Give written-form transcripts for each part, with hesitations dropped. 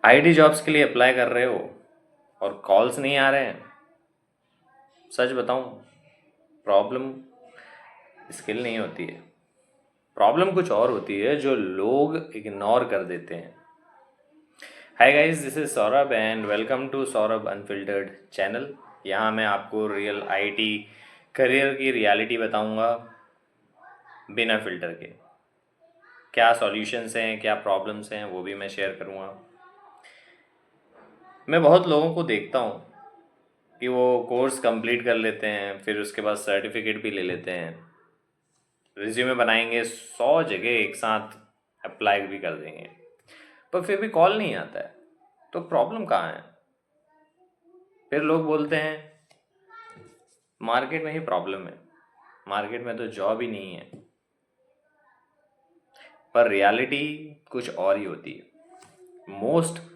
IT jobs के लिए apply कर रहे हो और कॉल्स नहीं आ रहे हैं। सच बताऊं, प्रॉब्लम स्किल नहीं होती है, प्रॉब्लम कुछ और होती है जो लोग इग्नोर कर देते हैं। Hi guys, this is Saurabh and welcome to Saurabh unfiltered channel. यहाँ मैं आपको रियल आईटी करियर की रियलिटी बताऊंगा बिना फिल्टर के। क्या सॉल्यूशंस हैं, क्या प्रॉब्लम्स हैं, वो भी मैं शेयर करूँगा। मैं बहुत लोगों को देखता हूँ कि वो कोर्स कंप्लीट कर लेते हैं, फिर उसके बाद सर्टिफिकेट भी ले लेते हैं, रिज्यूमे बनाएंगे, 100 जगह एक साथ अप्लाई भी कर देंगे, पर फिर भी कॉल नहीं आता है। तो प्रॉब्लम कहाँ है? फिर लोग बोलते हैं मार्केट में ही प्रॉब्लम है, मार्केट में तो जॉब ही नहीं है। पर रियलिटी कुछ और ही होती है। मोस्ट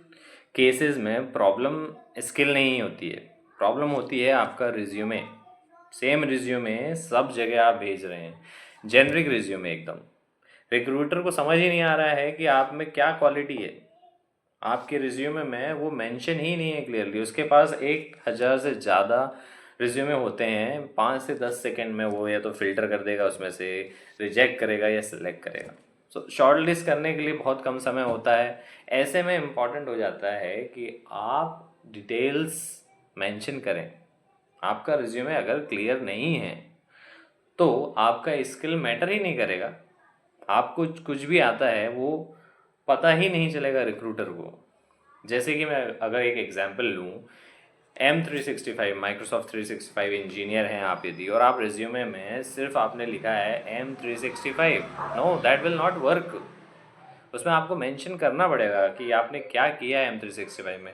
केसेस में प्रॉब्लम स्किल नहीं होती है, प्रॉब्लम होती है आपका रिज्यूमे। सेम रिज्यूमे सब जगह आप भेज रहे हैं, जेनरिक रिज्यूमे एकदम। रिक्रूटर को समझ ही नहीं आ रहा है कि आप में क्या क्वालिटी है। आपके रिज्यूमे में वो मेंशन ही नहीं है क्लियरली। उसके पास 1,000 से ज़्यादा रिज्यूमे होते हैं, 5 से 10 सेकंड में वो या तो फिल्टर कर देगा, उसमें से रिजेक्ट करेगा या सिलेक्ट करेगा। सो शॉर्ट लिस्ट करने के लिए बहुत कम समय होता है। ऐसे में इम्पॉर्टेंट हो जाता है कि आप डिटेल्स मेंशन करें। आपका रिज्यूमे अगर क्लियर नहीं है तो आपका स्किल मैटर ही नहीं करेगा। आपको कुछ भी आता है वो पता ही नहीं चलेगा रिक्रूटर को। जैसे कि मैं अगर एक एग्जांपल लूँ, M365 माइक्रोसॉफ्ट 365 इंजीनियर हैं आप यदि, और आप रिज्यूमे में सिर्फ आपने लिखा है M365, know that will not work. उसमें आपको मेंशन करना पड़ेगा कि आपने क्या किया है M365 में।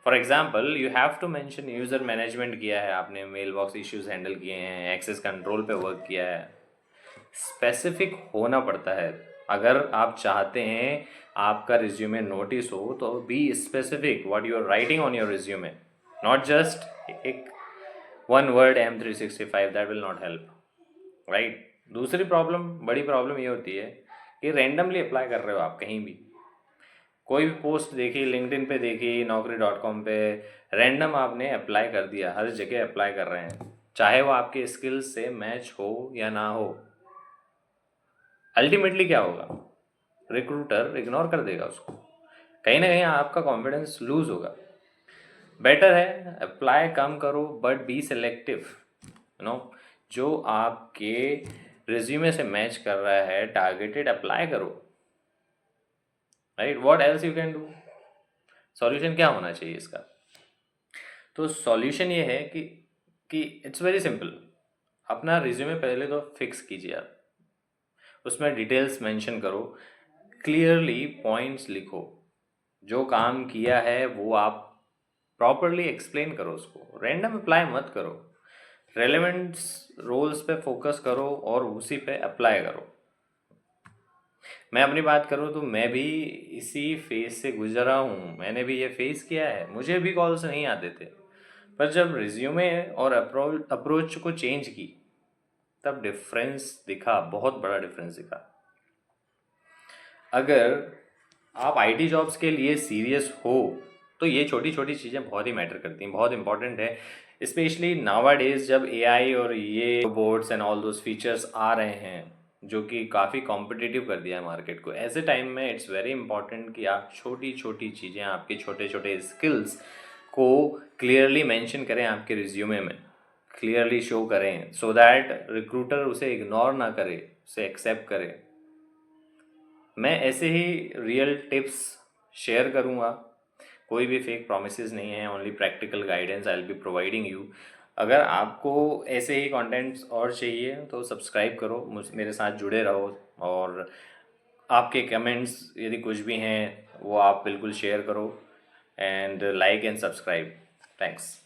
For example you have to mention user management किया है आपने, मेल बॉक्स इश्यूज हैंडल किए हैं, एक्सेस कंट्रोल पे वर्क किया है। स्पेसिफिक होना पड़ता है। अगर आप चाहते हैं आपका रिज्यूमे नोटिस हो तो be specific what you are writing on your resume, not just एक one word M365, that will not help, right. दूसरी प्रॉब्लम, बड़ी प्रॉब्लम ये होती है कि रैंडमली अप्लाई कर रहे हो आप कहीं भी। कोई भी पोस्ट देखी, लिंक्डइन पे देखी, naukri.com पे, रैंडम आपने अप्लाई कर दिया। हर जगह अप्लाई कर रहे हैं, चाहे वो आपके स्किल्स से मैच हो या ना हो। अल्टीमेटली क्या होगा? रिक्रूटर इग्नोर कर देगा उसको। कहीं ना कहीं आपका कॉन्फिडेंस लूज होगा। बेटर है अप्लाई कम करो but be selective, you know. जो आपके रिज्यूमे से मैच कर रहा है, टारगेटेड अप्लाई करो, right. What else you can do? Solution क्या होना चाहिए इसका? तो सॉल्यूशन ये है कि इट्स वेरी सिंपल। अपना रिज्यूमे पहले तो फिक्स कीजिए आप, उसमें डिटेल्स मेंशन करो, क्लियरली पॉइंट्स लिखो। जो काम किया है वो आप प्रॉपरली एक्सप्लेन करो उसको। रैंडम अप्लाई मत करो, रेलेवेंट रोल्स पे फोकस करो और उसी पे अप्लाई करो। मैं अपनी बात करूँ तो मैं भी इसी फेज से गुजरा हूँ। मैंने भी ये फेस किया है, मुझे भी कॉल्स नहीं आते थे। पर जब रिज्यूमे और अप्रोच को चेंज की तब डिफरेंस दिखा, बहुत बड़ा डिफरेंस दिखा। अगर आप आईटी जॉब्स के लिए सीरियस हो तो ये छोटी छोटी चीज़ें बहुत ही मैटर करती हैं, बहुत इंपॉर्टेंट है। स्पेशली नावा डेज जब एआई और ये robots and all those features आ रहे हैं जो कि काफ़ी कॉम्पिटिटिव कर दिया है मार्केट को। ऐसे टाइम में इट्स वेरी इंपॉर्टेंट कि आप छोटी छोटी चीज़ें, आपके छोटे छोटे स्किल्स को क्लियरली मेंशन करें आपके रिज्यूमे में, क्लियरली शो करें, सो दैट रिक्रूटर उसे इग्नोर ना करे, उसे एक्सेप्ट करे। मैं ऐसे ही रियल टिप्स शेयर करूँगा। कोई भी फेक प्रोमिसेस नहीं है, only practical guidance I will be providing you. अगर आपको ऐसे ही कंटेंट्स और चाहिए तो सब्सक्राइब करो, मेरे साथ जुड़े रहो। और आपके कमेंट्स यदि कुछ भी हैं वो आप बिल्कुल शेयर करो, and like and subscribe. Thanks.